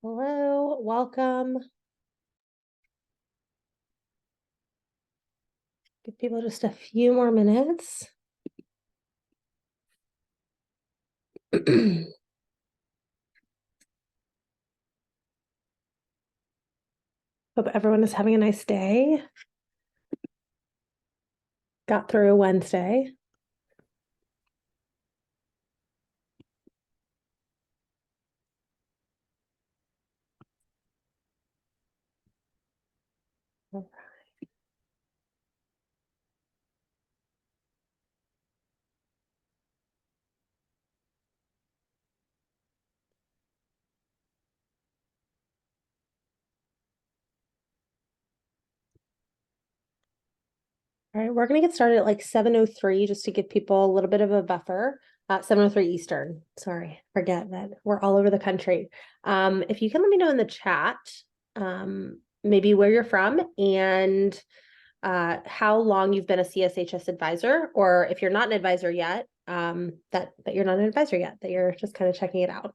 Hello, welcome. Give people just a few more minutes. Hope everyone is having a nice day. Got through Wednesday. All right, we're going to get started at like 7:03 just to give people a little bit of a buffer. 7:03 Eastern. Sorry, forget that we're all over the country. If you can let me know in the chat, maybe where you're from and how long you've been a CSHS advisor, or if you're not an advisor yet, that you're not an advisor yet, that you're just kind of checking it out.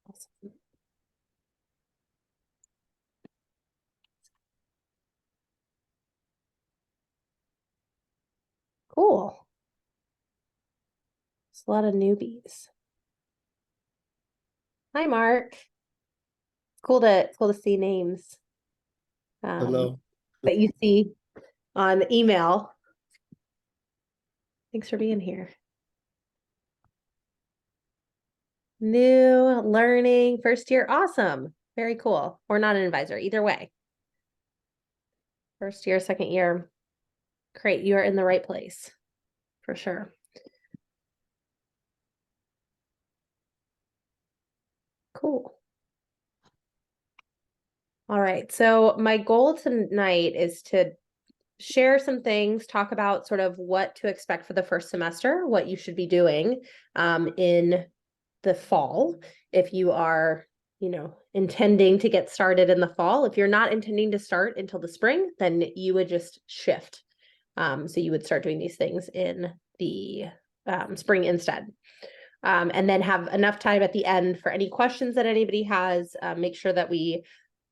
Awesome. Cool. It's a lot of newbies. Hi, Mark. It's cool to see names. Hello. That you see on email. Thanks for being here. New, learning, first year, awesome. Very cool. Or not an advisor, either way. First year, second year, great. You are in the right place, for sure. Cool. All right, so my goal tonight is to share some things, talk about sort of what to expect for the first semester, what you should be doing in the fall. If you are, intending to get started in the fall, if you're not intending to start until the spring, then you would just shift. So you would start doing these things in the spring instead. And then have enough time at the end for any questions that anybody has. Make sure that we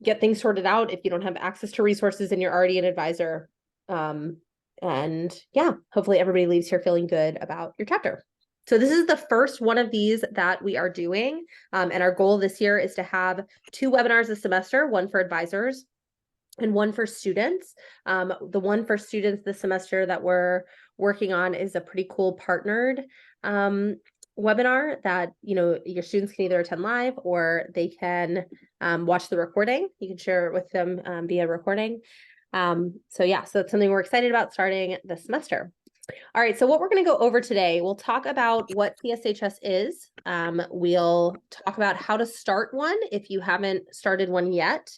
get things sorted out if you don't have access to resources and you're already an advisor. And yeah, hopefully everybody leaves here feeling good about your chapter. So this is the first one of these that we are doing. And our goal this year is to have 2 webinars a semester, one for advisors and one for students. The one for students this semester that we're working on is a pretty cool partnered webinar that your students can either attend live or they can watch the recording. You can share it with them via recording. So that's something we're excited about starting this semester. All right, so what we're going to go over today, we'll talk about what CSHS is. We'll talk about how to start one if you haven't started one yet,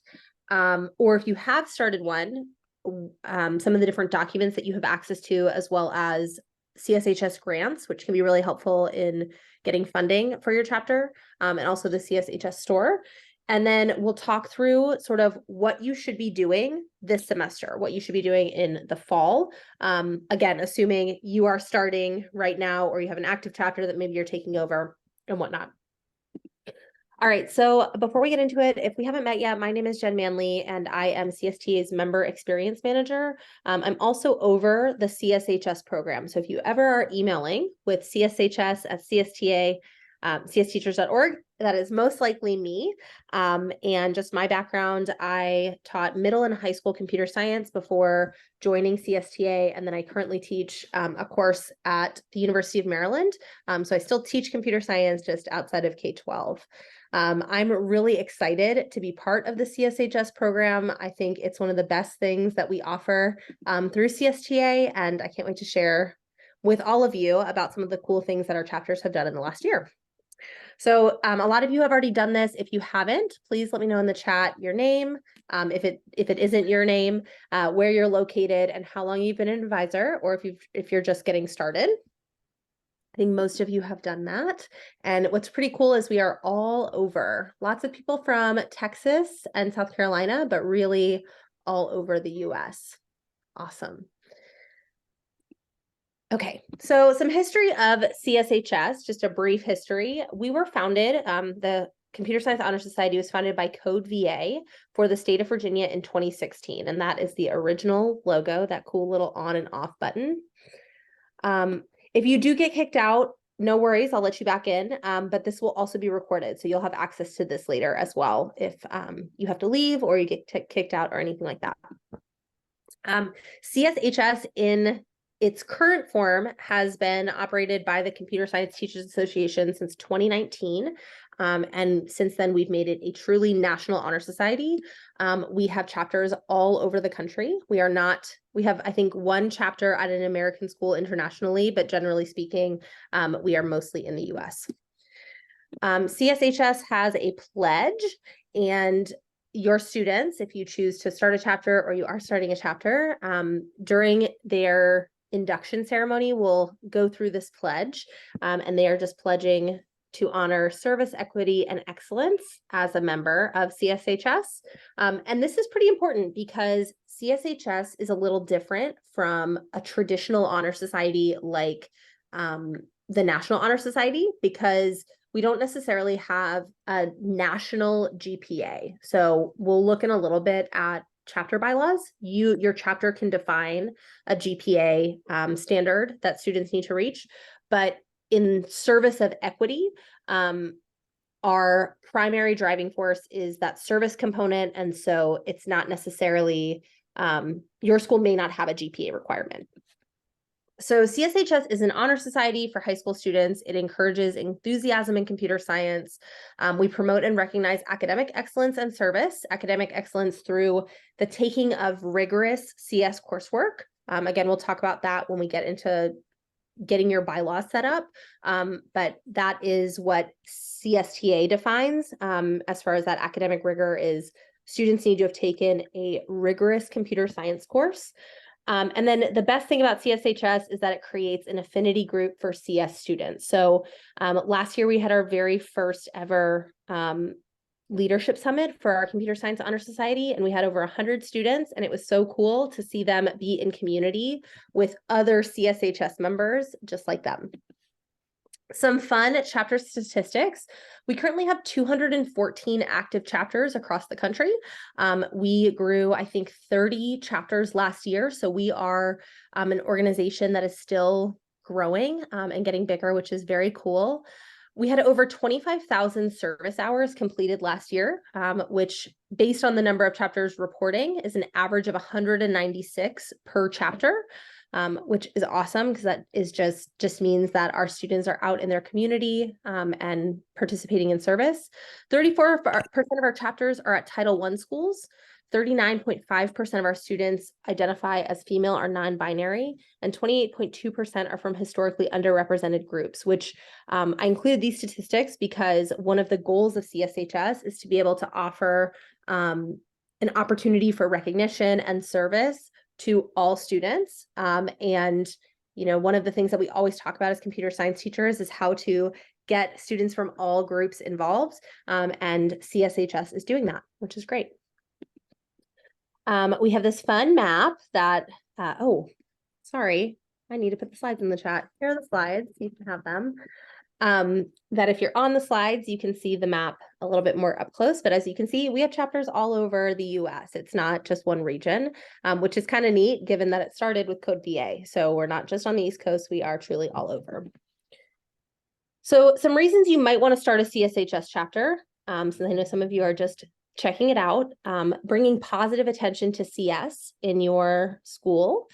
or if you have started one, some of the different documents that you have access to, as well as CSHS grants, which can be really helpful in getting funding for your chapter, and also the CSHS store. And then we'll talk through sort of what you should be doing this semester, what you should be doing in the fall. Again, assuming you are starting right now or you have an active chapter that maybe you're taking over and whatnot. All right, so before we get into it, if we haven't met yet, my name is Jen Manley and I am CSTA's Member Experience Manager. I'm also over the CSHS program. So if you ever are emailing with CSHS@CSTA, csteachers.org, that is most likely me. And just my background, I taught middle and high school computer science before joining CSTA, and then I currently teach a course at the University of Maryland. So I still teach computer science just outside of K-12. I'm really excited to be part of the CSHS program. I think it's one of the best things that we offer through CSTA, and I can't wait to share with all of you about some of the cool things that our chapters have done in the last year. So a lot of you have already done this. If you haven't, please let me know in the chat your name, if it isn't your name, where you're located, and how long you've been an advisor, or if you're just getting started. I think most of you have done that. And what's pretty cool is we are all over. Lots of people from Texas and South Carolina, but really all over the US. Awesome. Okay, so some history of CSHS, just a brief history. We were founded, the Computer Science Honor Society was founded by Code VA for the state of Virginia in 2016, and that is the original logo, that cool little on and off button. If you do get kicked out, no worries, I'll let you back in, but this will also be recorded, so you'll have access to this later as well if you have to leave or you get kicked out or anything like that. CSHS in its current form has been operated by the Computer Science Teachers Association since 2019. And since then, we've made it a truly national honor society. We have chapters all over the country. We have, I think, one chapter at an American school internationally, but generally speaking, we are mostly in the US. CSHS has a pledge, and your students, if you choose to start a chapter or you are starting a chapter, during their induction ceremony, will go through this pledge, and they are just pledging to honor service, equity, and excellence as a member of CSHS. And this is pretty important because CSHS is a little different from a traditional honor society like the National Honor Society, because we don't necessarily have a national GPA. So we'll look in a little bit at chapter bylaws. Your chapter can define a GPA standard that students need to reach, but in service of equity, our primary driving force is that service component. And so it's not necessarily, your school may not have a GPA requirement. So CSHS is an honor society for high school students. It encourages enthusiasm in computer science. We promote and recognize academic excellence and service, academic excellence through the taking of rigorous CS coursework. Again, we'll talk about that when we get into getting your bylaws set up. But that is what CSTA defines as far as that academic rigor is. Students need to have taken a rigorous computer science course. And then the best thing about CSHS is that it creates an affinity group for CS students. So last year we had our very first ever leadership summit for our Computer Science Honor Society, and we had over 100 students, and it was so cool to see them be in community with other CSHS members just like them. Some fun chapter statistics. We currently have 214 active chapters across the country. We grew, I think, 30 chapters last year. So we are an organization that is still growing and getting bigger, which is very cool. We had over 25,000 service hours completed last year, which, based on the number of chapters reporting, is an average of 196 per chapter. Which is awesome because that is just means that our students are out in their community and participating in service. 34% of our chapters are at Title I schools. 39.5% of our students identify as female or non-binary, and 28.2% are from historically underrepresented groups, which I included these statistics because one of the goals of CSHS is to be able to offer an opportunity for recognition and service to all students. And, one of the things that we always talk about as computer science teachers is how to get students from all groups involved. And CSHS is doing that, which is great. We have this fun map that, oh, sorry, I need to put the slides in the chat. Here are the slides, you can have them. That if you're on the slides, you can see the map a little bit more up close, but as you can see, we have chapters all over the US. It's not just one region, which is kind of neat given that it started with Code VA. So we're not just on the East Coast, we are truly all over. So some reasons you might want to start a CSHS chapter, since I know some of you are just checking it out, bringing positive attention to CS in your school,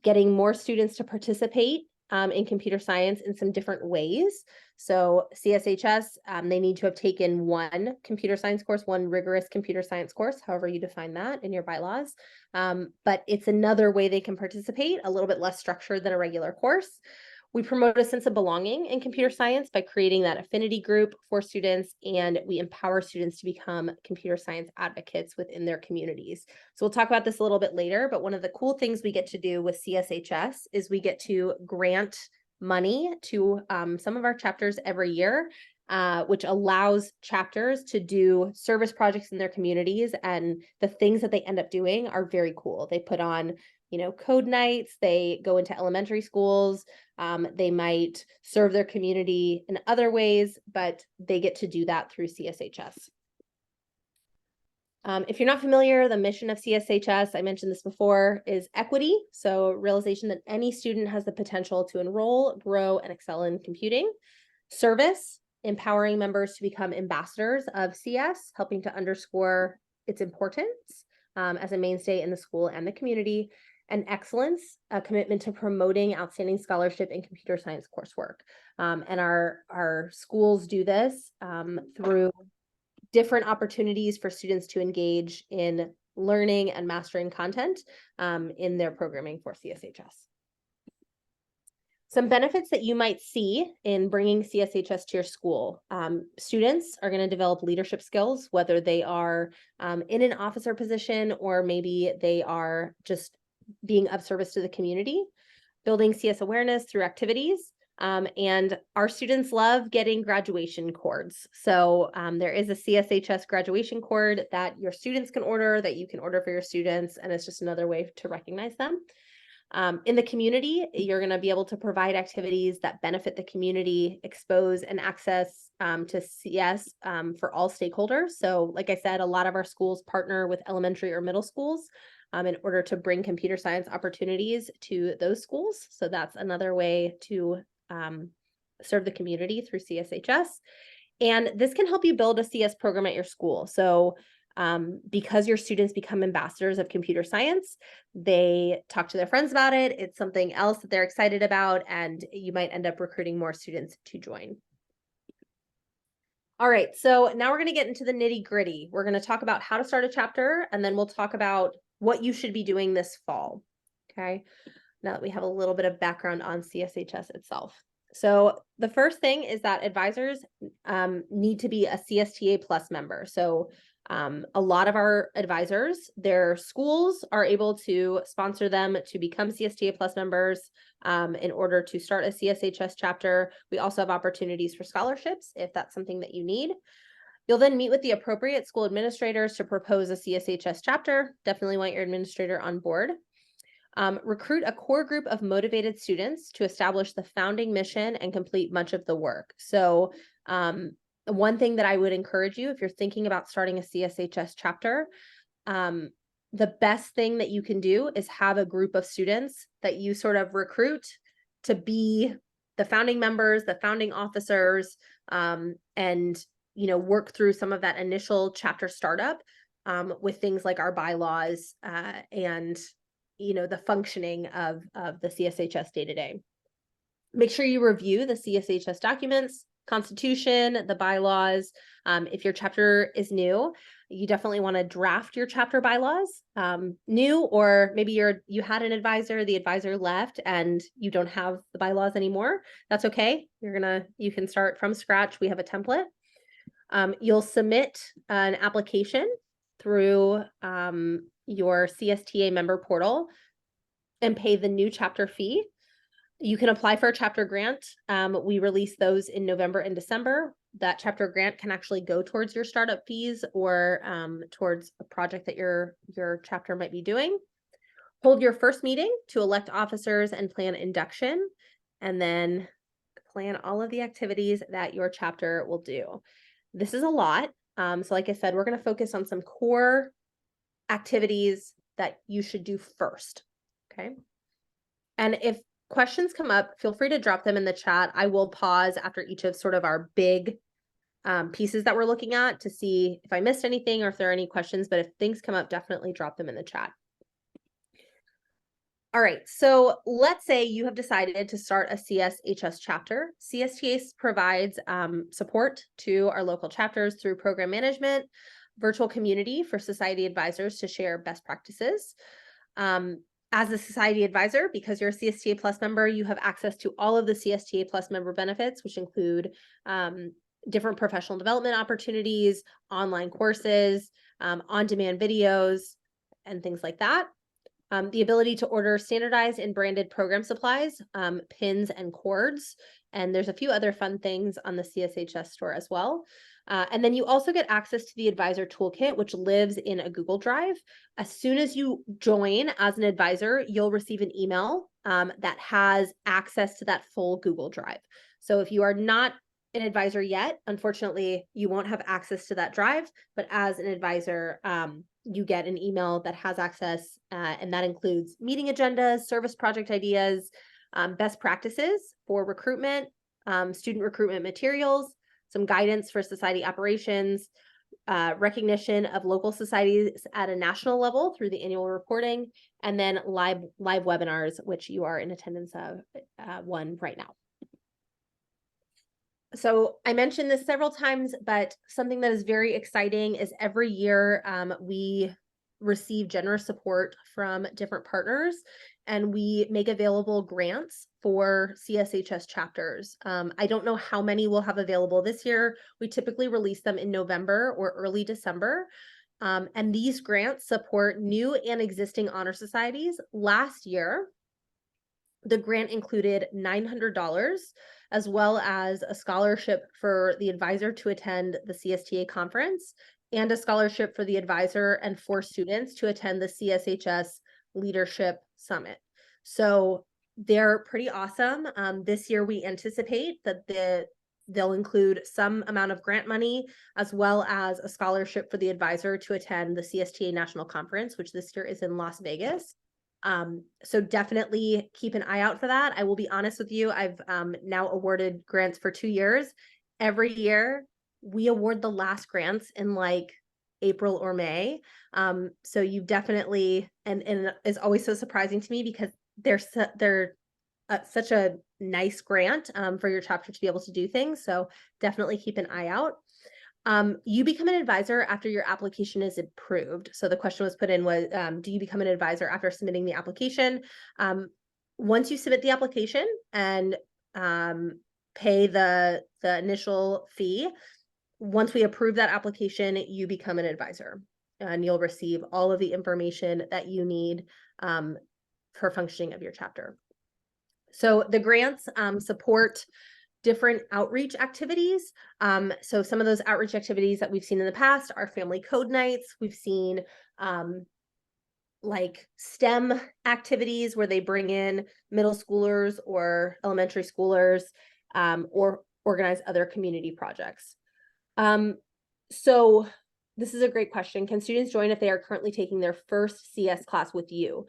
getting more students to participate in computer science in some different ways. So CSHS, they need to have taken one computer science course, one rigorous computer science course, however you define that in your bylaws. But it's another way they can participate, a little bit less structured than a regular course. We promote a sense of belonging in computer science by creating that affinity group for students, and we empower students to become computer science advocates within their communities. So we'll talk about this a little bit later, but one of the cool things we get to do with CSHS is we get to grant money to some of our chapters every year, which allows chapters to do service projects in their communities, and the things that they end up doing are very cool. They put on code nights. They go into elementary schools. They might serve their community in other ways, but they get to do that through CSHS. If you're not familiar, the mission of CSHS, I mentioned this before, is equity. So realization that any student has the potential to enroll, grow, and excel in computing. Service, empowering members to become ambassadors of CS, helping to underscore its importance as a mainstay in the school and the community. And excellence, a commitment to promoting outstanding scholarship in computer science coursework. And our schools do this through different opportunities for students to engage in learning and mastering content in their programming for CSHS. Some benefits that you might see in bringing CSHS to your school. Students are going to develop leadership skills, whether they are in an officer position or maybe they are just being of service to the community, building CS awareness through activities. And our students love getting graduation cords. So there is a CSHS graduation cord that your students can order, that you can order for your students, and it's just another way to recognize them. In the community, you're going to be able to provide activities that benefit the community, expose and access to CS for all stakeholders. So like I said, a lot of our schools partner with elementary or middle schools in order to bring computer science opportunities to those schools. So that's another way to serve the community through CSHS. And this can help you build a CS program at your school. So because your students become ambassadors of computer science, they talk to their friends about it. It's something else that they're excited about, and you might end up recruiting more students to join. All right, so now we're going to get into the nitty-gritty. We're going to talk about how to start a chapter, and then we'll talk about what you should be doing this fall. Okay, now that we have a little bit of background on CSHS itself. So the first thing is that advisors need to be a CSTA Plus member. So a lot of our advisors, their schools are able to sponsor them to become CSTA Plus members in order to start a CSHS chapter. We also have opportunities for scholarships if that's something that you need. You'll then meet with the appropriate school administrators to propose a CSHS chapter. Definitely want your administrator on board. Recruit a core group of motivated students to establish the founding mission and complete much of the work. So one thing that I would encourage you, if you're thinking about starting a CSHS chapter, the best thing that you can do is have a group of students that you sort of recruit to be the founding members, the founding officers, and work through some of that initial chapter startup with things like our bylaws and the functioning of the CSHS day-to-day. Make sure you review the CSHS documents, constitution, the bylaws. If your chapter is new, you definitely want to draft your chapter bylaws new, or maybe you had an advisor, the advisor left and you don't have the bylaws anymore. That's okay. You can start from scratch. We have a template. You'll submit an application through your CSTA member portal and pay the new chapter fee. You can apply for a chapter grant. We release those in November and December. That chapter grant can actually go towards your startup fees or towards a project that your chapter might be doing. Hold your first meeting to elect officers and plan induction, and then plan all of the activities that your chapter will do. This is a lot. So like I said, we're going to focus on some core activities that you should do first. Okay. And if questions come up, feel free to drop them in the chat. I will pause after each of sort of our big pieces that we're looking at to see if I missed anything or if there are any questions, but if things come up, definitely drop them in the chat. All right, so let's say you have decided to start a CSHS chapter. CSHS provides support to our local chapters through program management, virtual community for society advisors to share best practices. As a society advisor, because you're a CSTA Plus member, you have access to all of the CSTA Plus member benefits, which include different professional development opportunities, online courses, on-demand videos, and things like that. The ability to order standardized and branded program supplies, pins and cords, and there's a few other fun things on the CSHS store as well. And then you also get access to the advisor toolkit, which lives in a Google Drive. As soon as you join as an advisor, you'll receive an email that has access to that full Google Drive. So if you are not an advisor yet, unfortunately, you won't have access to that drive, but as an advisor, you get an email that has access, and that includes meeting agendas, service project ideas, best practices for recruitment, student recruitment materials, some guidance for society operations, recognition of local societies at a national level through the annual reporting, and then live webinars, which you are in attendance of one right now. So I mentioned this several times, but something that is very exciting is every year we receive generous support from different partners, and we make available grants for CSHS chapters. I don't know how many we'll have available this year. We typically release them in November or early December. And these grants support new and existing honor societies. Last year, the grant included $900, as well as a scholarship for the advisor to attend the CSTA conference, and a scholarship for the advisor and 4 students to attend the CSHS Leadership Summit. So they're pretty awesome. This year we anticipate that they'll include some amount of grant money, as well as a scholarship for the advisor to attend the CSTA National Conference, which this year is in Las Vegas. So definitely keep an eye out for that. I will be honest with you, I've now awarded grants for 2 years. Every year we award the last grants in like April or May. So you definitely, and it's always so surprising to me because they're such a nice grant for your chapter to be able to do things. So definitely keep an eye out. You become an advisor after your application is approved. So the question was put in was, do you become an advisor after submitting the application? Once you submit the application and pay the initial fee, once we approve that application, you become an advisor, and you'll receive all of the information that you need for functioning of your chapter. So the grants support different outreach activities. So some of those outreach activities that we've seen in the past are family code nights. We've seen like STEM activities where they bring in middle schoolers or elementary schoolers, or organize other community projects. So this is a great question. Can students join if they are currently taking their first CS class with you?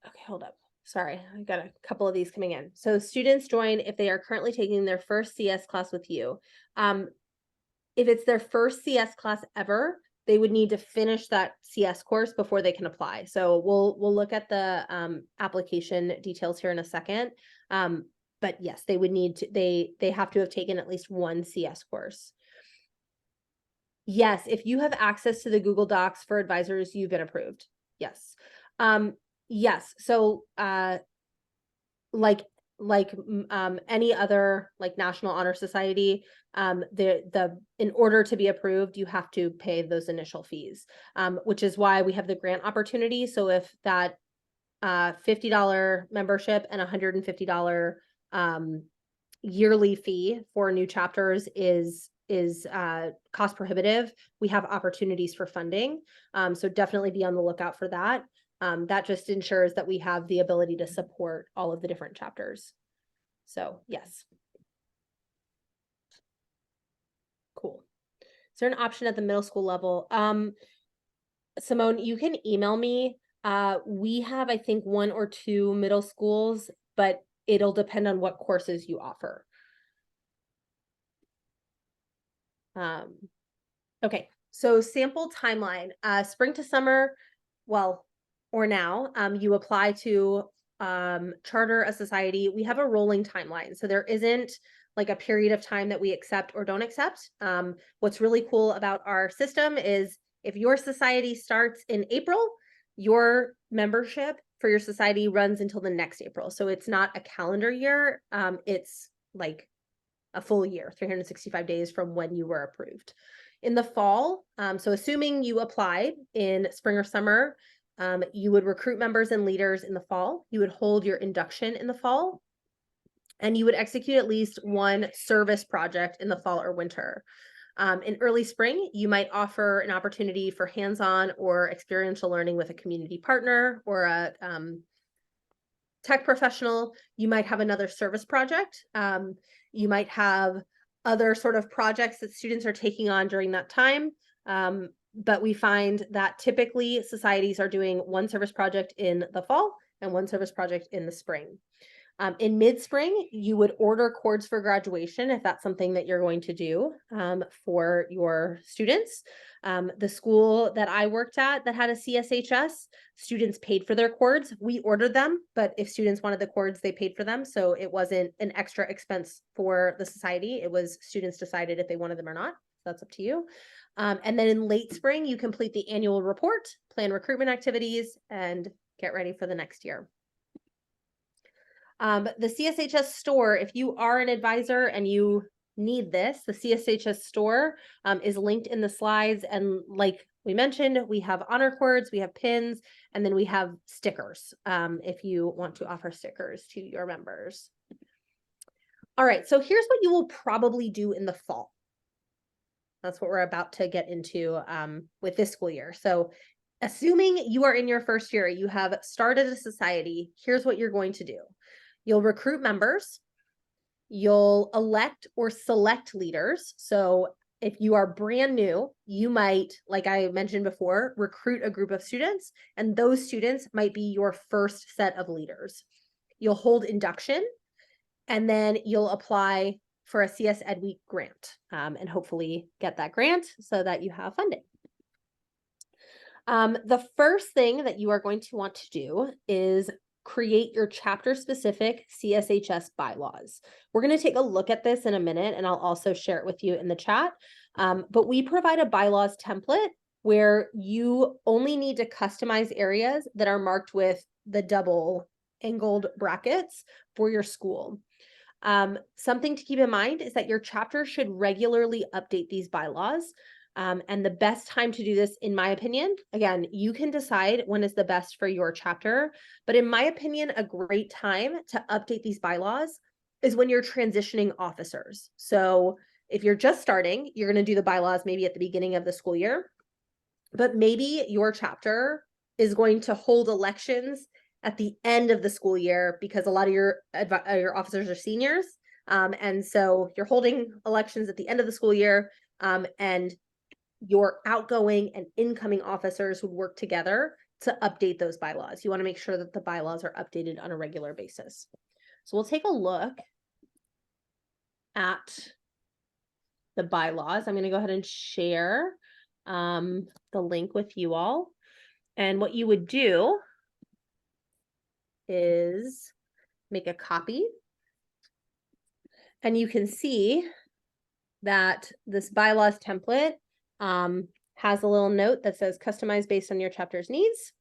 Okay, hold up. Sorry, I got a couple of these coming in. So students join if they are currently taking their first CS class with you. If it's their first CS class ever, they would need to finish that CS course before they can apply. So we'll look at the application details here in a second. But yes, they would need to, they have to have taken at least one CS course. Yes, if you have access to the Google Docs for advisors, you've been approved. Yes. Yes. So like any other like National Honor Society, in order to be approved, you have to pay those initial fees, which is why we have the grant opportunity. So if that $50 membership and $150 yearly fee for new chapters is cost prohibitive, we have opportunities for funding. So definitely be on the lookout for that. That just ensures that we have the ability to support all of the different chapters. So yes. Cool. Is there an option at the middle school level? Simone, you can email me. We have, I think, 1 or 2 middle schools, but it'll depend on what courses you offer. Okay, so sample timeline, spring to summer, well, or now, you apply to charter a society. We have a rolling timeline, so there isn't like a period of time that we accept or don't accept. What's really cool about our system is if your society starts in April, your membership for your society runs until the next April. So it's not a calendar year, it's like a full year, 365 days from when you were approved. In the fall, so assuming you applied in spring or summer, you would recruit members and leaders in the fall. You would hold your induction in the fall. And you would execute at least one service project in the fall or winter. In early spring, you might offer an opportunity for hands-on or experiential learning with a community partner or a tech professional. You might have another service project. You might have other sort of projects that students are taking on during that time. But we find that typically societies are doing one service project in the fall and one service project in the spring. In mid-spring, you would order cords for graduation if that's something that you're going to do for your students. The school that I worked at that had a CSHS, students paid for their cords. We ordered them, but if students wanted the cords, they paid for them. So it wasn't an extra expense for the society. It was students decided if they wanted them or not. So that's up to you. And then in late spring, you complete the annual report, plan recruitment activities, and get ready for the next year. The CSHS store, if you are an advisor and you need this, the CSHS store is linked in the slides. And like we mentioned, we have honor cords, we have pins, and then we have stickers if you want to offer stickers to your members. All right, so here's what you will probably do in the fall. That's what we're about to get into with this school year. So assuming you are in your first year, you have started a society, here's what you're going to do. You'll recruit members, you'll elect or select leaders. So if you are brand new, you might, like I mentioned before, recruit a group of students, and those students might be your first set of leaders. You'll hold induction, and then you'll apply for a CS Ed Week grant and hopefully get that grant so that you have funding. The first thing that you are going to want to do is create your chapter-specific CSHS bylaws. We're going to take a look at this in a minute, and I'll also share it with you in the chat. But we provide a bylaws template where you only need to customize areas that are marked with the double angled brackets for your school. Something to keep in mind is that your chapter should regularly update these bylaws. And the best time to do this, in my opinion, again, you can decide when is the best for your chapter, but in my opinion, a great time to update these bylaws is when you're transitioning officers. So if you're just starting, you're going to do the bylaws maybe at the beginning of the school year, but maybe your chapter is going to hold elections at the end of the school year because a lot of your officers are seniors. And so you're holding elections at the end of the school year, and your outgoing and incoming officers would work together to update those bylaws. You want to make sure that the bylaws are updated on a regular basis. So we'll take a look at the bylaws. I'm going to go ahead and share the link with you all. And what you would do is make a copy. And you can see that this bylaws template has a little note that says customize based on your chapter's needs.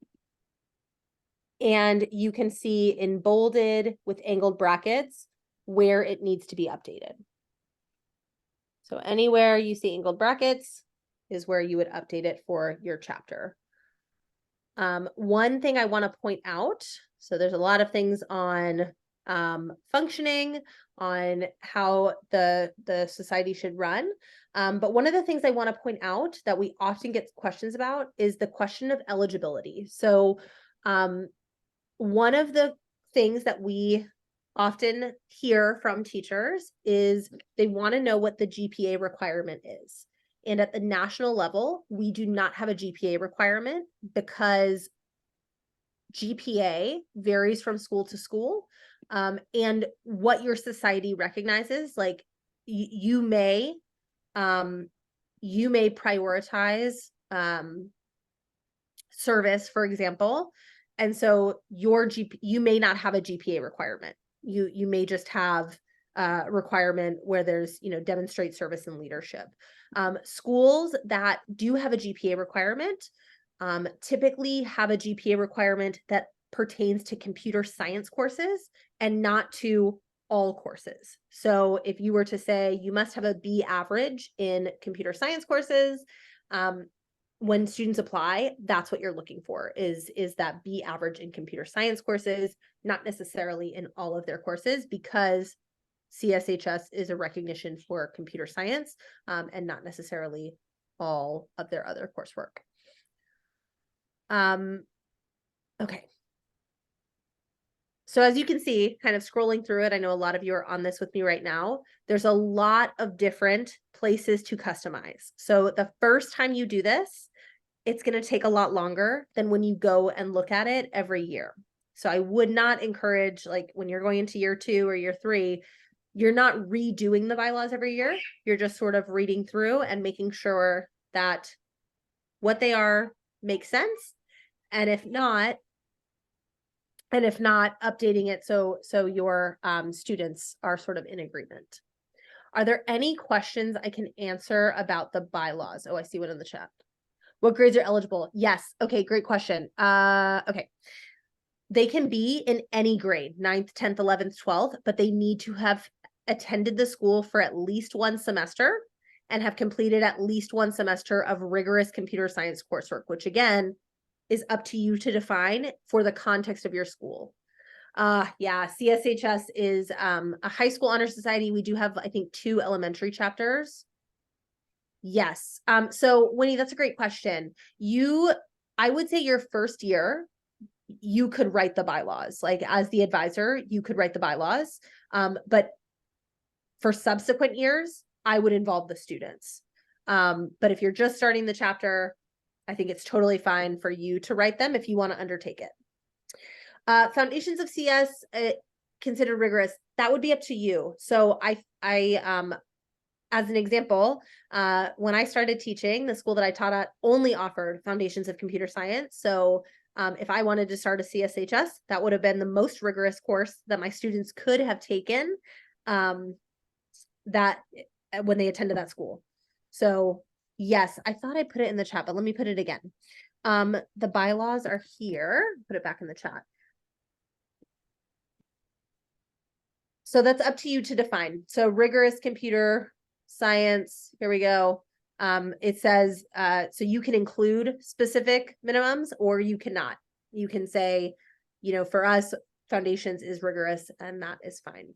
And you can see in bolded with angled brackets where it needs to be updated. So anywhere you see angled brackets is where you would update it for your chapter. One thing I want to point out, so there's a lot of things on functioning, on how the society should run. But one of the things I want to point out that we often get questions about is the question of eligibility. So one of the things that we often hear from teachers is they want to know what the GPA requirement is. And at the national level, we do not have a GPA requirement because GPA varies from school to school. And what your society recognizes, like you may prioritize service, for example. And so you may not have a GPA requirement. You may just have a requirement where there's, demonstrate service and leadership. Schools that do have a GPA requirement typically have a GPA requirement that pertains to computer science courses and not to all courses. So if you were to say you must have a B average in computer science courses, when students apply, that's what you're looking for is that B average in computer science courses, not necessarily in all of their courses, because CSHS is a recognition for computer science and not necessarily all of their other coursework. Okay. So as you can see, kind of scrolling through it, I know a lot of you are on this with me right now. There's a lot of different places to customize. So the first time you do this, it's going to take a lot longer than when you go and look at it every year. So I would not encourage, like when you're going into year 2 or year 3, you're not redoing the bylaws every year. You're just sort of reading through and making sure that what they are makes sense. And if not, updating it so your students are sort of in agreement. Are there any questions I can answer about the bylaws? Oh, I see one in the chat. What grades are eligible? Yes. Okay, great question. Okay. They can be in any grade, 9th, 10th, 11th, 12th, but they need to have attended the school for at least one semester and have completed at least one semester of rigorous computer science coursework, which again, is up to you to define for the context of your school. Yeah, CSHS is a high school honor society. We do have, I think, 2 elementary chapters. Yes. So Winnie, that's a great question. I would say your first year, you could write the bylaws. Like as the advisor, you could write the bylaws. But for subsequent years, I would involve the students. But if you're just starting the chapter, I think it's totally fine for you to write them if you want to undertake it. Foundations of CS considered rigorous. That would be up to you. So I as an example, when I started teaching, the school that I taught at only offered foundations of computer science. So if I wanted to start a CSHS, that would have been the most rigorous course that my students could have taken that when they attended that school. So yes, I thought I put it in the chat, but let me put it again. The bylaws are here. Put it back in the chat. So that's up to you to define. So rigorous computer science, here we go. It says, so you can include specific minimums or you cannot. You can say, you know, for us, foundations is rigorous and that is fine.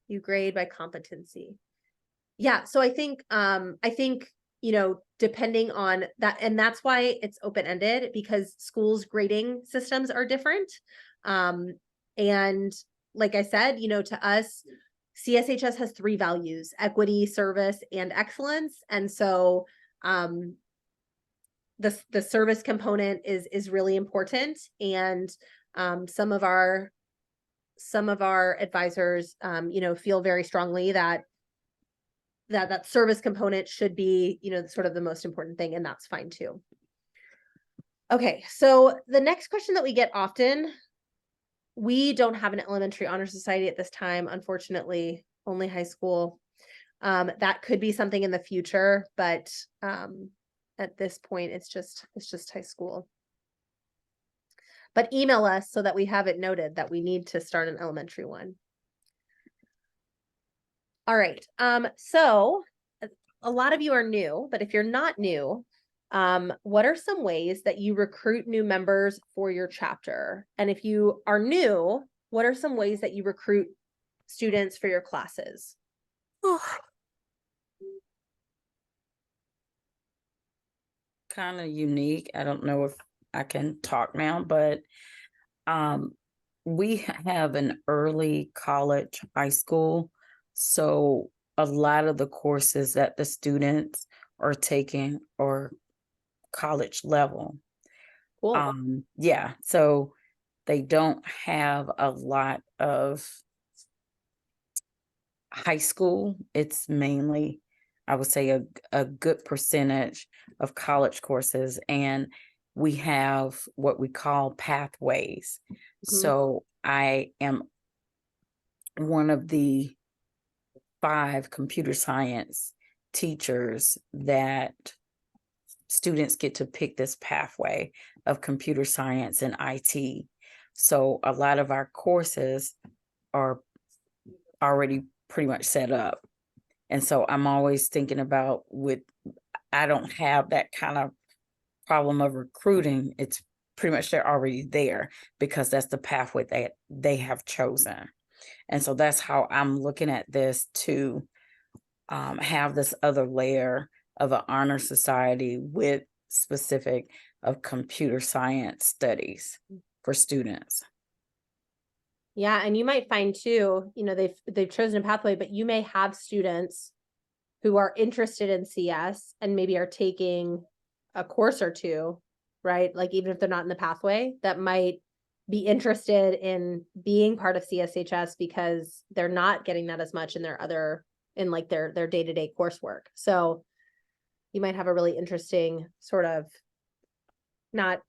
You grade by competency. Yeah, so I think, you know, depending on that, and that's why it's open-ended, because schools' grading systems are different. And like I said, you know, to us, CSHS has 3 values: equity, service, and excellence. And so the service component is really important. And some of our advisors, you know, feel very strongly that service component should be, you know, sort of the most important thing, and that's fine too. Okay, so the next question that we get often, we don't have an elementary honor society at this time, unfortunately, only high school. That could be something in the future, but at this point, it's just high school. But email us so that we have it noted that we need to start an elementary one. All right. So a lot of you are new, but if you're not new, what are some ways that you recruit new members for your chapter? And if you are new, what are some ways that you recruit students for your classes? Kind of unique. I don't know if I can talk now, but we have an early college high school. So a lot of the courses that the students are taking are college level. Cool. Yeah, so they don't have a lot of high school. It's mainly, I would say, a good percentage of college courses, and we have what we call pathways. So I am one of the 5 computer science teachers that students get to pick this pathway of computer science and IT. So a lot of our courses are already pretty much set up. And so I'm always thinking about I don't have that kind of problem of recruiting. It's pretty much they're already there because that's the pathway that they have chosen. And so that's how I'm looking at this, to have this other layer of an honor society with specific of computer science studies for students. Yeah, and you might find too, you know, they've chosen a pathway, but you may have students who are interested in CS and maybe are taking a course or two, right? Like even if they're not in the pathway, that might be interested in being part of CSHS because they're not getting that as much in their other, in like their day-to-day coursework. So you might have a really interesting sort of not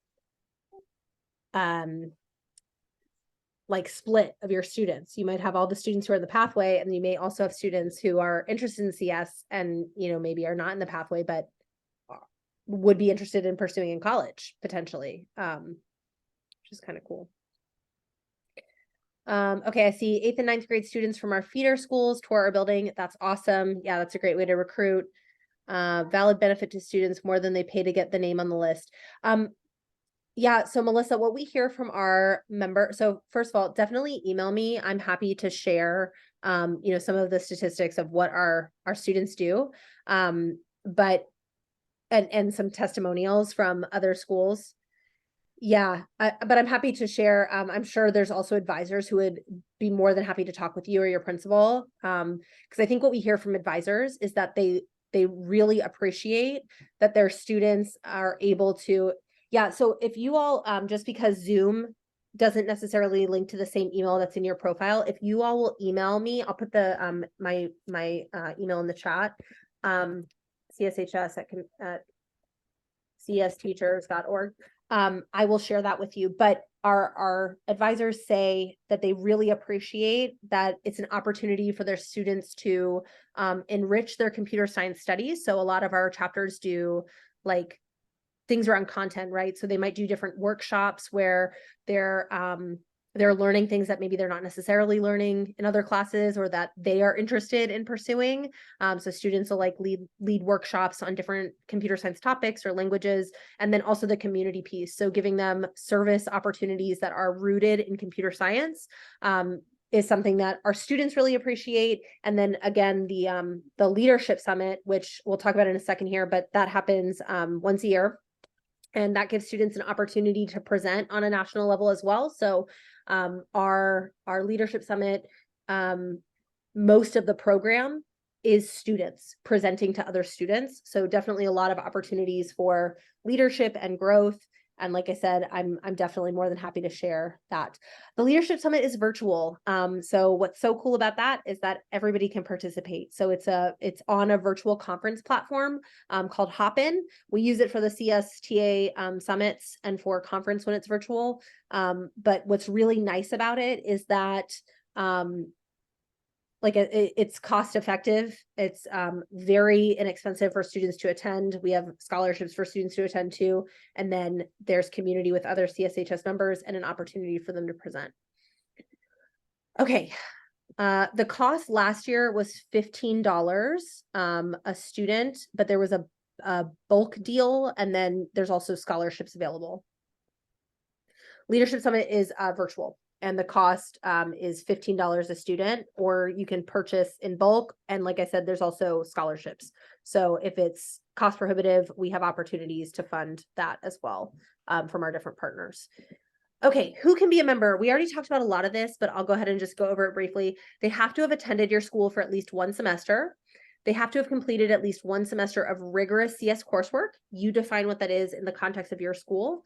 like split of your students. You might have all the students who are in the pathway, and you may also have students who are interested in CS and, you know, maybe are not in the pathway, but would be interested in pursuing in college potentially, which is kind of cool. Okay, I see 8th and 9th grade students from our feeder schools tour our building. That's awesome. Yeah, that's a great way to recruit. Valid benefit to students, more than they pay to get the name on the list. Yeah, so Melissa, what we hear from our member, so first of all, definitely email me. I'm happy to share, you know, some of the statistics of what our students do, but and some testimonials from other schools. Yeah, but I'm happy to share. I'm sure there's also advisors who would be more than happy to talk with you or your principal, because I think what we hear from advisors is that they really appreciate that their students are able to. Yeah, so if you all, just because Zoom doesn't necessarily link to the same email that's in your profile, if you all will email me, I'll put the my email in the chat, CSHS at csteachers.org. I will share that with you, but our advisors say that they really appreciate that it's an opportunity for their students to enrich their computer science studies. So a lot of our chapters do like things around content, right? So they might do different workshops where they're learning things that maybe they're not necessarily learning in other classes or that they are interested in pursuing. So students will like lead workshops on different computer science topics or languages, and then also the community piece. So giving them service opportunities that are rooted in computer science is something that our students really appreciate. And then again, the leadership summit, which we'll talk about in a second here, but that happens once a year. And that gives students an opportunity to present on a national level as well. So our leadership summit, most of the program is students presenting to other students. So definitely a lot of opportunities for leadership and growth. And like I said, I'm definitely more than happy to share that. The Leadership Summit is virtual. So what's so cool about that is that everybody can participate. So it's on a virtual conference platform called Hopin. We use it for the CSTA summits and for conference when it's virtual. But what's really nice about it is that it's cost effective. It's very inexpensive for students to attend. We have scholarships for students to attend too. And then there's community with other CSHS members and an opportunity for them to present. Okay. The cost last year was $15 a student, but there was a bulk deal, and then there's also scholarships available. Leadership Summit is virtual. And the cost is $15 a student, or you can purchase in bulk. And like I said, there's also scholarships. So if it's cost prohibitive, we have opportunities to fund that as well from our different partners. Okay, who can be a member? We already talked about a lot of this, but I'll go ahead and just go over it briefly. They have to have attended your school for at least one semester. They have to have completed at least one semester of rigorous CS coursework. You define what that is in the context of your school.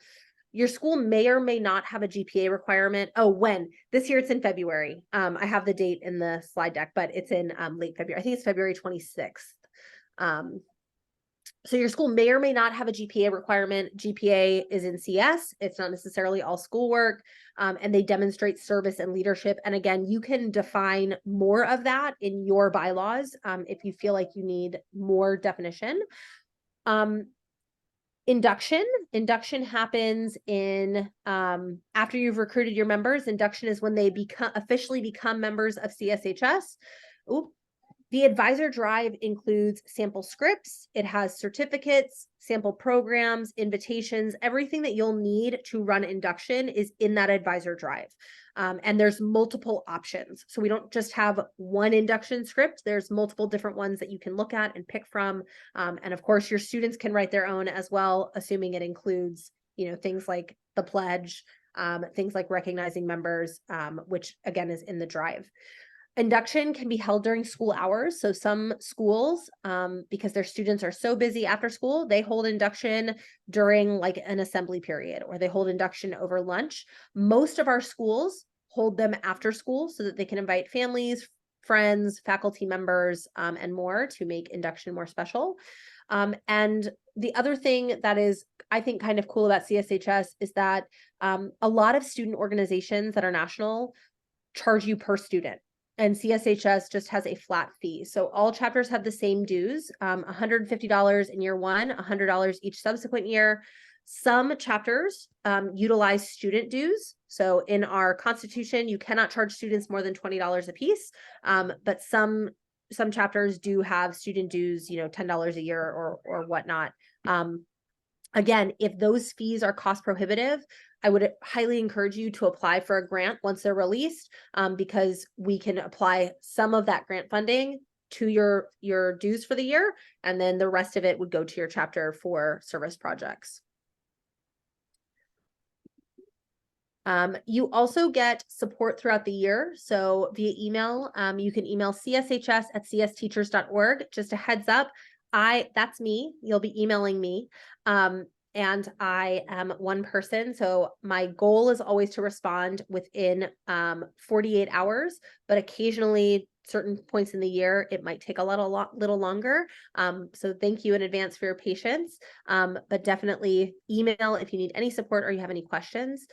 Your school may or may not have a GPA requirement. Oh, when? This year it's in February. I have the date in the slide deck, but it's in late February. I think it's February 26th. So your school may or may not have a GPA requirement. GPA is in CS. It's not necessarily all schoolwork, and they demonstrate service and leadership. And again, you can define more of that in your bylaws if you feel like you need more definition. Induction happens in after you've recruited your members. Induction is when they officially become members of CSHS. The advisor drive includes sample scripts. It has certificates, sample programs, invitations, everything that you'll need to run induction is in that advisor drive. And there's multiple options. So we don't just have one induction script. There's multiple different ones that you can look at and pick from. And of course, your students can write their own as well, assuming it includes, things like the pledge, things like recognizing members, which again is in the drive. Induction can be held during school hours. So some schools, because their students are so busy after school, they hold induction during like an assembly period, or they hold induction over lunch. Most of our schools hold them after school so that they can invite families, friends, faculty members, and more to make induction more special. And the other thing that is, I think, kind of cool about CSHS is that a lot of student organizations that are national charge you per student. And CSHS just has a flat fee. So all chapters have the same dues, $150 in year one, $100 each subsequent year. Some chapters utilize student dues. So in our constitution, you cannot charge students more than $20 a piece. But some chapters do have student dues, $10 a year or whatnot. Again, if those fees are cost prohibitive, I would highly encourage you to apply for a grant once they're released, because we can apply some of that grant funding to your dues for the year, and then the rest of it would go to your chapter for service projects. You also get support throughout the year. So via email, you can email cshs@csteachers.org. Just a heads up, that's me. You'll be emailing me. And I am one person. So my goal is always to respond within 48 hours, but occasionally certain points in the year, it might take a little longer. So thank you in advance for your patience, but definitely email if you need any support or you have any questions.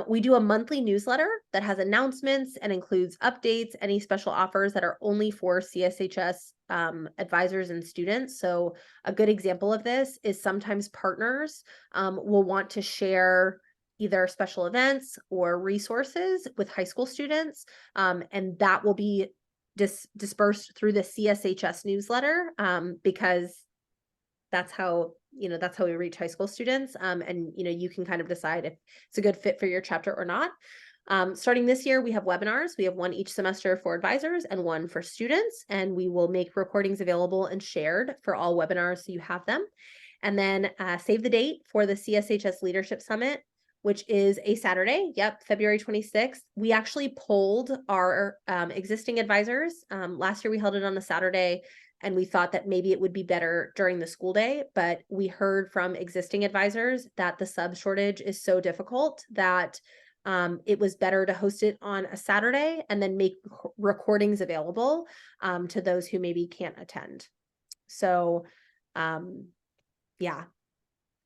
We do a monthly newsletter that has announcements and includes updates, any special offers that are only for CSHS advisors and students. So a good example of this is sometimes partners will want to share either special events or resources with high school students, and that will be dispersed through the CSHS newsletter, because that's how we reach high school students. And you can kind of decide if it's a good fit for your chapter or not. Starting this year, we have webinars. We have one each semester for advisors and one for students, and we will make recordings available and shared for all webinars so you have them. And then save the date for the CSHS Leadership Summit, which is a Saturday. Yep, February 26th. We actually polled our existing advisors. Last year we held it on a Saturday, and we thought that maybe it would be better during the school day, but we heard from existing advisors that the sub shortage is so difficult that it was better to host it on a Saturday and then make recordings available to those who maybe can't attend. So yeah,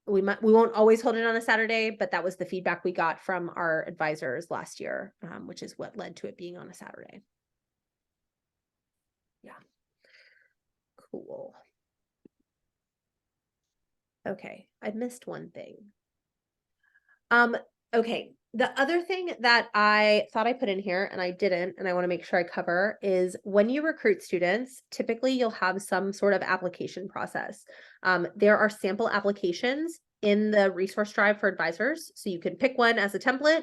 we won't always hold it on a Saturday, but that was the feedback we got from our advisors last year, which is what led to it being on a Saturday. Yeah. Cool. Okay, I missed one thing. Okay, the other thing that I thought I put in here and I didn't, and I want to make sure I cover, is when you recruit students, typically you'll have some sort of application process. There are sample applications in the resource drive for advisors, so you can pick one as a template.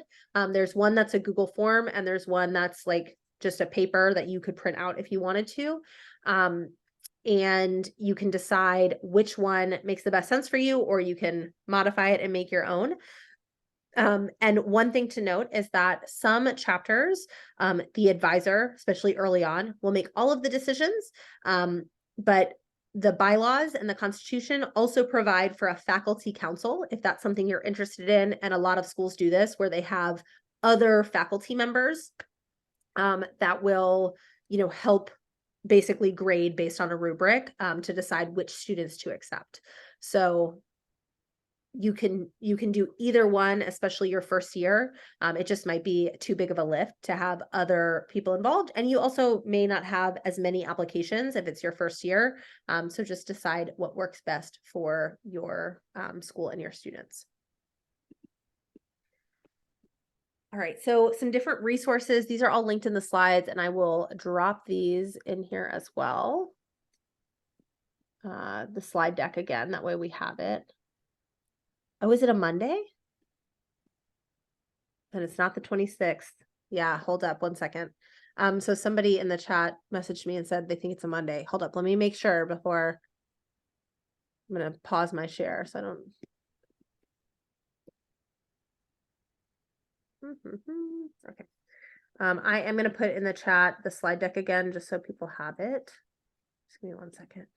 There's one that's a Google form, and there's one that's like just a paper that you could print out if you wanted to. And you can decide which one makes the best sense for you, or you can modify it and make your own. And one thing to note is that some chapters, the advisor, especially early on, will make all of the decisions, but the bylaws and the Constitution also provide for a faculty council, if that's something you're interested in. And a lot of schools do this, where they have other faculty members that will, help basically grade based on a rubric to decide which students to accept. So you can do either one, especially your first year. It just might be too big of a lift to have other people involved. And you also may not have as many applications if it's your first year. So just decide what works best for your school and your students. All right, so some different resources. These are all linked in the slides, and I will drop these in here as well. The slide deck again, that way we have it. Oh, is it a Monday? And it's not the 26th. Yeah, hold up one second. So somebody in the chat messaged me and said they think it's a Monday. Hold up, let me make sure before I'm gonna pause my share so I don't. Okay. I am gonna put in the chat the slide deck again just so people have it. Just give me one second.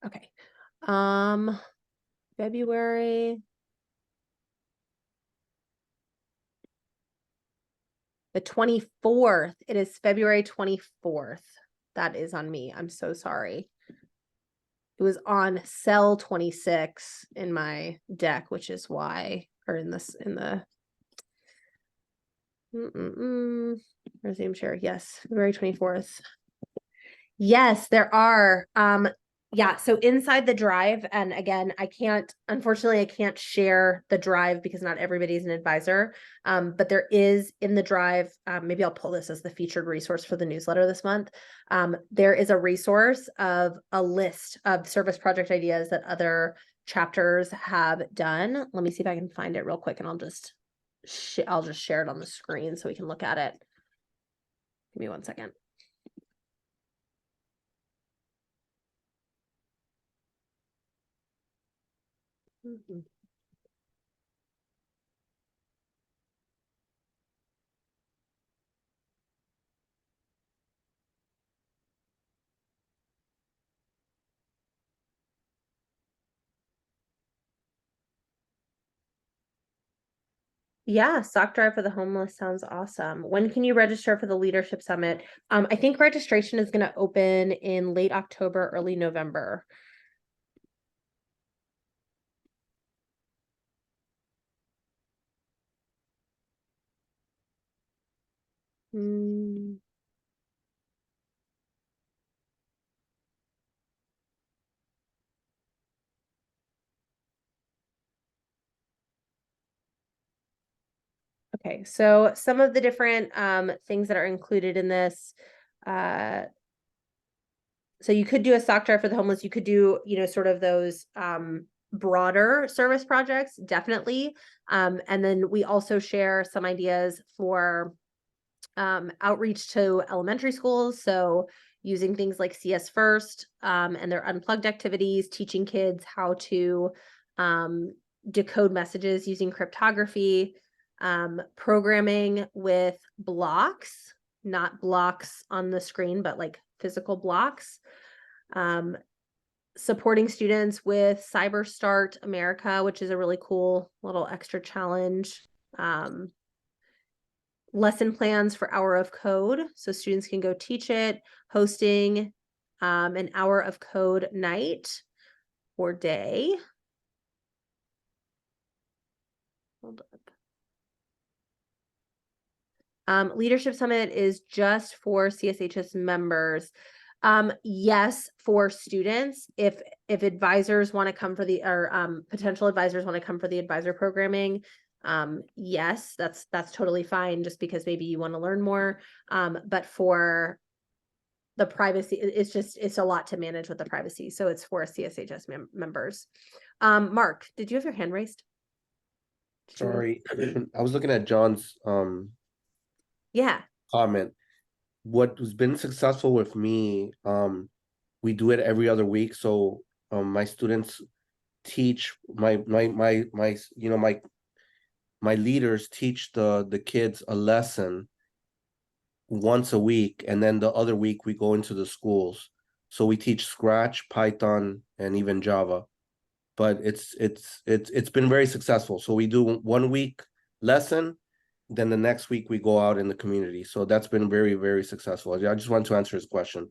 Okay. February. The 24th. It is February 24th. That is on me. I'm so sorry. It was on cell 26 in my deck, which is why, or in this, in the resume share. Yes, February 24th. Yes, there are. Yeah, so inside the drive, and again, unfortunately, I can't share the drive because not everybody is an advisor. But there is in the drive, maybe I'll pull this as the featured resource for the newsletter this month. There is a resource of a list of service project ideas that other chapters have done. Let me see if I can find it real quick, and I'll just share it on the screen so we can look at it. Give me one second. Yeah, sock drive for the homeless sounds awesome. When can you register for the leadership summit? I think registration is going to open in late October, early November. Okay, so some of the different things that are included in this. So you could do a sock drive for the homeless. You could do, sort of those broader service projects, definitely. And then we also share some ideas for outreach to elementary schools. So using things like CS First and their unplugged activities, teaching kids how to decode messages using cryptography, programming with blocks, not blocks on the screen, but like physical blocks. Supporting students with Cyber Start America, which is a really cool little extra challenge. Lesson plans for Hour of Code, so students can go teach it, hosting an Hour of Code night or day. Hold up. Leadership Summit is just for CSHS members. Yes, for students, if advisors want to come for the, or potential advisors want to come for the advisor programming, yes, that's totally fine, just because maybe you want to learn more. But for the privacy, it's a lot to manage with the privacy, so it's for CSHS members. Mark, did you have your hand raised? Sorry, I was looking at John's Yeah. comment. What has been successful with me, we do it every other week. So my students teach my leaders teach the kids a lesson once a week, and then the other week we go into the schools. So we teach Scratch, Python, and even Java. But it's been very successful. So we do 1 week lesson, then the next week we go out in the community. So that's been very, very successful. I just want to answer his question,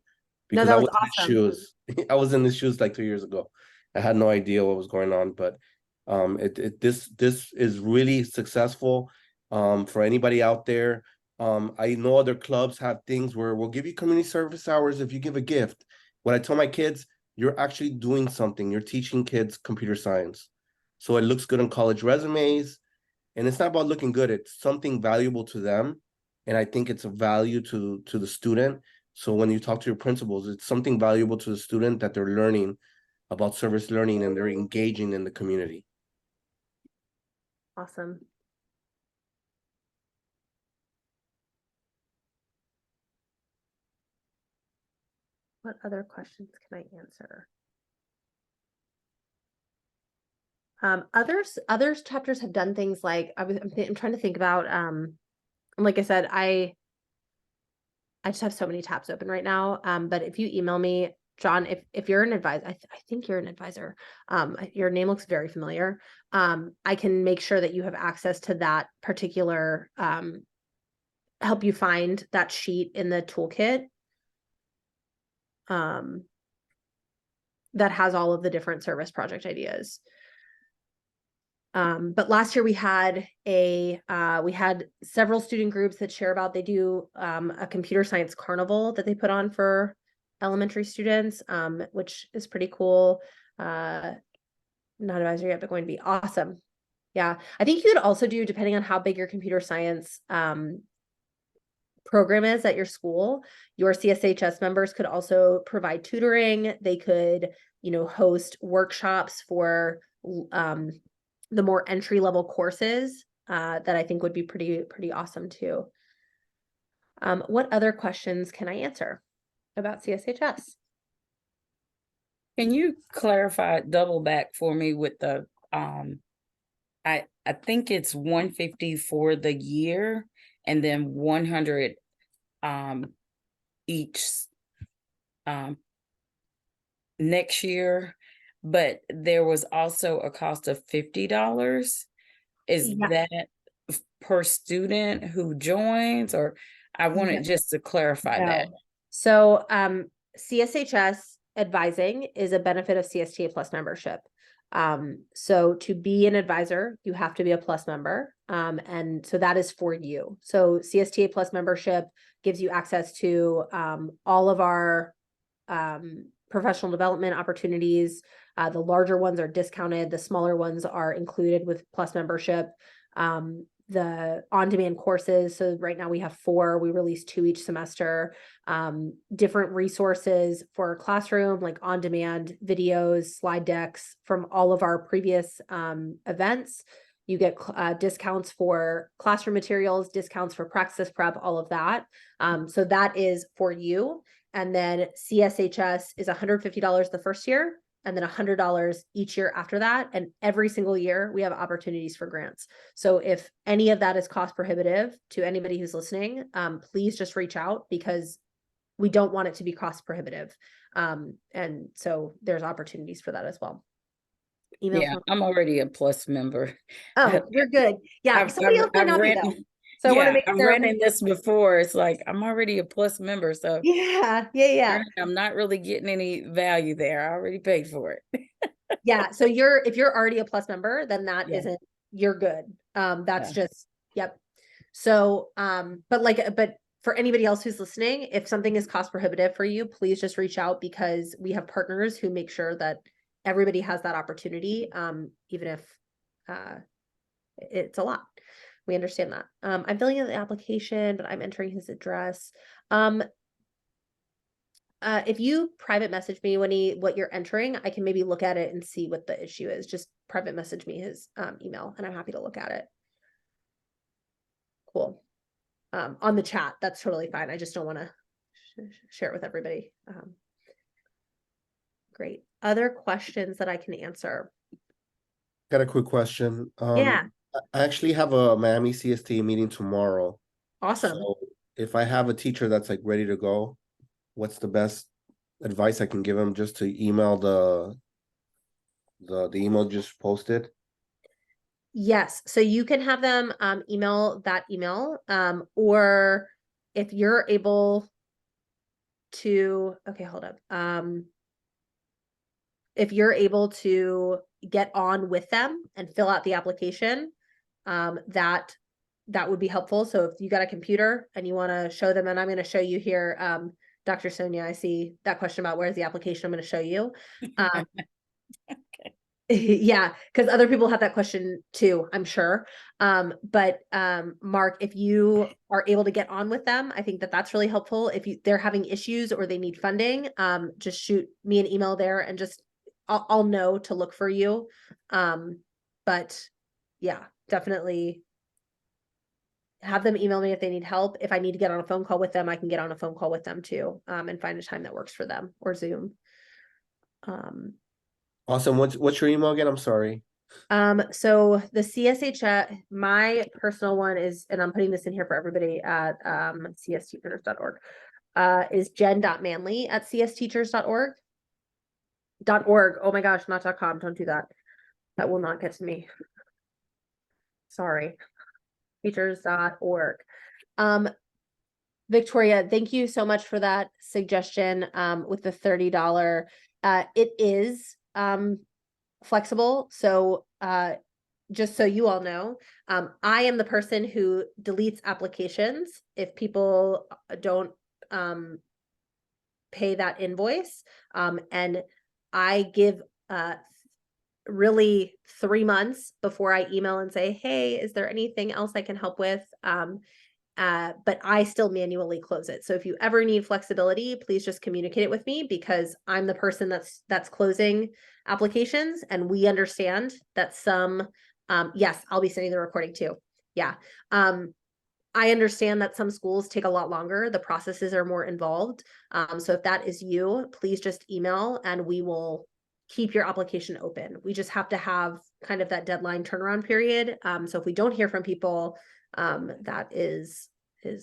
because that I was was in his awesome. shoes. I was in his shoes like 2 years ago. I had no idea what was going on, but this is really successful for anybody out there. I know other clubs have things where we'll give you community service hours if you give a gift. What I tell my kids, you're actually doing something. You're teaching kids computer science. so it looks good on college resumes. And it's not about looking good, it's something valuable to them. And I think it's a value to the student. So when you talk to your principals, it's something valuable to the student that they're learning about service learning and they're engaging in the community. Awesome. What other questions can I answer? Others chapters have done things like I'm trying to think about like I said, I just have so many tabs open right now. But if you email me, John, if you're an advisor, I think you're an advisor. Your name looks very familiar. I can make sure that you have access to that particular help you find that sheet in the toolkit. That has all of the different service project ideas. But last year we had several student groups that share about, they do a computer science carnival that they put on for elementary students, which is pretty cool. Not advisory yet, but going to be awesome. Yeah, I think you could also do, depending on how big your computer science program is at your school, your CSHS members could also provide tutoring. They could, host workshops for the more entry-level courses that I think would be pretty awesome too. What other questions can I answer about CSHS? Can you clarify, double back for me with the I think it's 150 for the year and then 100 each next year, but there was also a cost of $50. Is Yeah. that per student who joins, or I wanted Yeah. just to clarify that. So CSHS advising is a benefit of CSTA Plus membership. So to be an advisor, you have to be a Plus member. And so that is for you. So CSTA Plus membership gives you access to all of our professional development opportunities. The larger ones are discounted. The smaller ones are included with Plus membership. The on-demand courses. So right now we have 4, we release 2 each semester. Different resources for classroom, like on-demand videos, slide decks from all of our previous events. You get discounts for classroom materials, discounts for practice prep, all of that. So that is for you. And then CSHS is $150 the first year, and then $100 each year after that. And every single year we have opportunities for grants. So if any of that is cost prohibitive to anybody who's listening, please just reach out, because we don't want it to be cost prohibitive. And so there's opportunities for that as well. Email. Yeah, I'm already a Plus member. Oh, you're good. Yeah, somebody else might not be though. So I want to make I've sure. read in this before. It's like, I'm already a Plus member, so Yeah. I'm not really getting any value there. I already paid for it. Yeah. So if you're already a Plus member, then that isn't, you're good. That's just, yep. So, but for anybody else who's listening, if something is cost prohibitive for you, please just reach out, because we have partners who make sure that everybody has that opportunity. Even if it's a lot. We understand that. I'm filling in the application, but I'm entering his address. If you private message me what you're entering, I can maybe look at it and see what the issue is. Just private message me his email, and I'm happy to look at it. Cool. On the chat, that's totally fine. I just don't want to share it with everybody. Great. Other questions that I can answer? Got a quick question. Yeah. I actually have a Miami CST meeting tomorrow. Awesome. So if I have a teacher that's like ready to go, what's the best advice I can give them? Just to email the email just posted? Yes. So you can have them email that email, or if you're able to, okay, hold up. If you're able to get on with them and fill out the application, that would be helpful. So if you got a computer and you want to show them, and I'm going to show you here, Dr. Sonia, I see that question about where's the application. I'm going to show you. Okay. Yeah, because other people have that question too, I'm sure. But Mark, if you are able to get on with them, I think that that's really helpful. If they're having issues or they need funding, just shoot me an email there and just I'll know to look for you. But yeah, definitely have them email me if they need help. If I need to get on a phone call with them, I can get on a phone call with them too, and find a time that works for them, or Zoom. Awesome. What's your email again? I'm sorry. So the CSHS, my personal one is, and I'm putting this in here for everybody at csteachers.org, is jen.manley@csteachers.org. .org. Oh my gosh, not .com. Don't do that. That will not get to me. Sorry. Teachers.org. Victoria, thank you so much for that suggestion with the $30. It is flexible. So just so you all know, I am the person who deletes applications if people don't pay that invoice. And I give really 3 months before I email and say, hey, is there anything else I can help with? But I still manually close it. So if you ever need flexibility, please just communicate it with me, because I'm the person that's closing applications, and we understand that some, yes, I'll be sending the recording too. Yeah. I understand that some schools take a lot longer. The processes are more involved. So if that is you, please just email and we will keep your application open. We just have to have kind of that deadline turnaround period. So if we don't hear from people, that is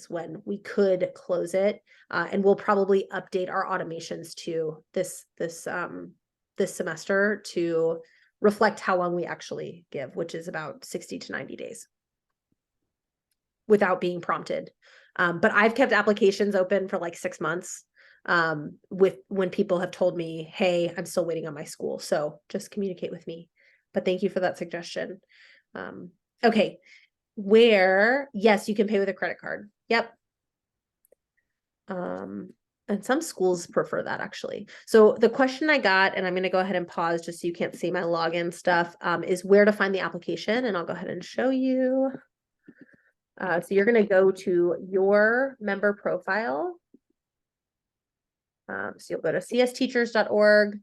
when we could close it. And we'll probably update our automations to this semester to reflect how long we actually give, which is about 60 to 90 days without being prompted. But I've kept applications open for like 6 months when people have told me, hey, I'm still waiting on my school. So just communicate with me. But thank you for that suggestion. Okay. Yes, you can pay with a credit card. Yep. And some schools prefer that actually. So the question I got, and I'm going to go ahead and pause just so you can't see my login stuff, is where to find the application. And I'll go ahead and show you. So you're going to go to your member profile. So you'll go to csteachers.org.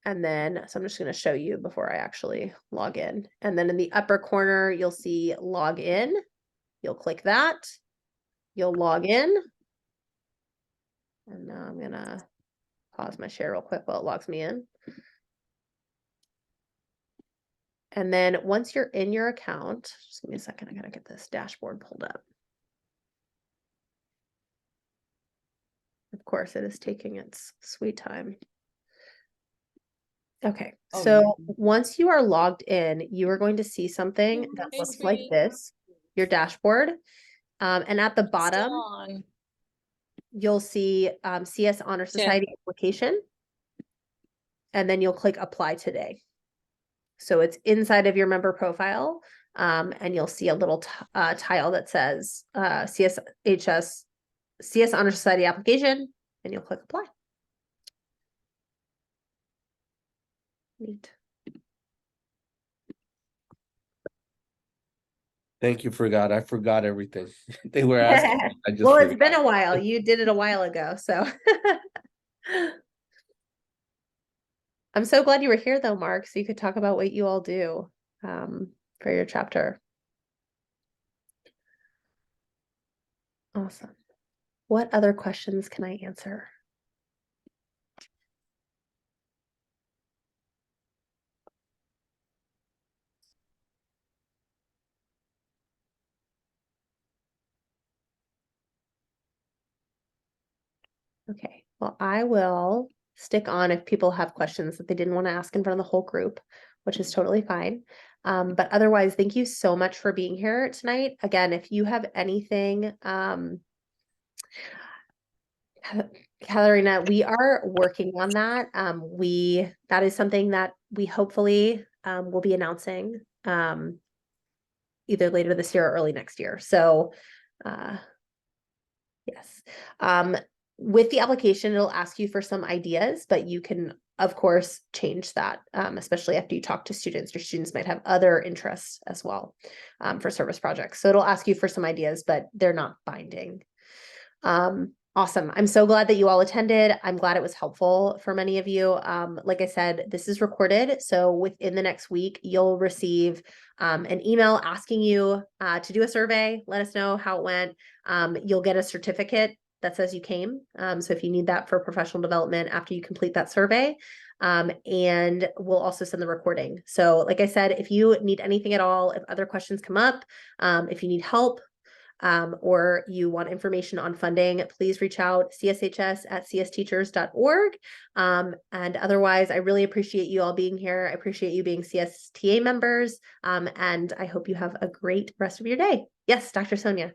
And then, so I'm just going to show you before I actually log in. And then in the upper corner, you'll see log in. You'll click that. You'll log in. And now I'm going to pause my share real quick while it logs me in. And then once you're in your account, just give me a second. I got to get this dashboard pulled up. Of course, it is taking its sweet time. Okay, so once you are logged in, you are going to see something that looks like this, your dashboard. And at the bottom, you'll see CS Honor Society application. And then you'll click apply today. So it's inside of your member profile. And you'll see a little tile that says CS Honor Society application, and you'll click apply. Neat. Thank you, I forgot everything. They were asking me. I just Well, it's forgot. been a while. You did it a while ago, so. I'm so glad you were here though, Mark, so you could talk about what you all do for your chapter. Awesome. What other questions can I answer? Okay, well, I will stick on if people have questions that they didn't want to ask in front of the whole group, which is totally fine. But otherwise, thank you so much for being here tonight. Again, if you have anything, Katharina, we are working on that. That is something that we hopefully will be announcing either later this year or early next year. So yes. with the application, it'll ask you for some ideas, but you can, of course, change that, especially after you talk to students. Your students might have other interests as well, for service projects. So it'll ask you for some ideas, but they're not binding. Awesome. I'm so glad that you all attended. I'm glad it was helpful for many of you. Like I said, this is recorded. So within the next week, you'll receive an email asking you to do a survey. Let us know how it went. You'll get a certificate that says you came. So if you need that for professional development after you complete that survey, and we'll also send the recording. So like I said, if you need anything at all, if other questions come up, if you need help, or you want information on funding, please reach out, cshs@csteachers.org. And otherwise, I really appreciate you all being here. I appreciate you being CSTA members. And I hope you have a great rest of your day. Yes, Dr. Sonia.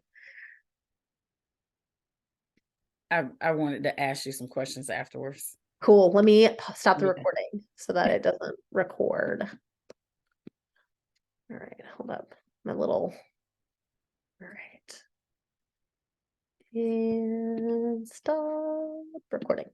I wanted to ask you some questions afterwards. Cool. Let me stop the Yeah. recording so that it doesn't record. All right, hold up. All right. And stop recording.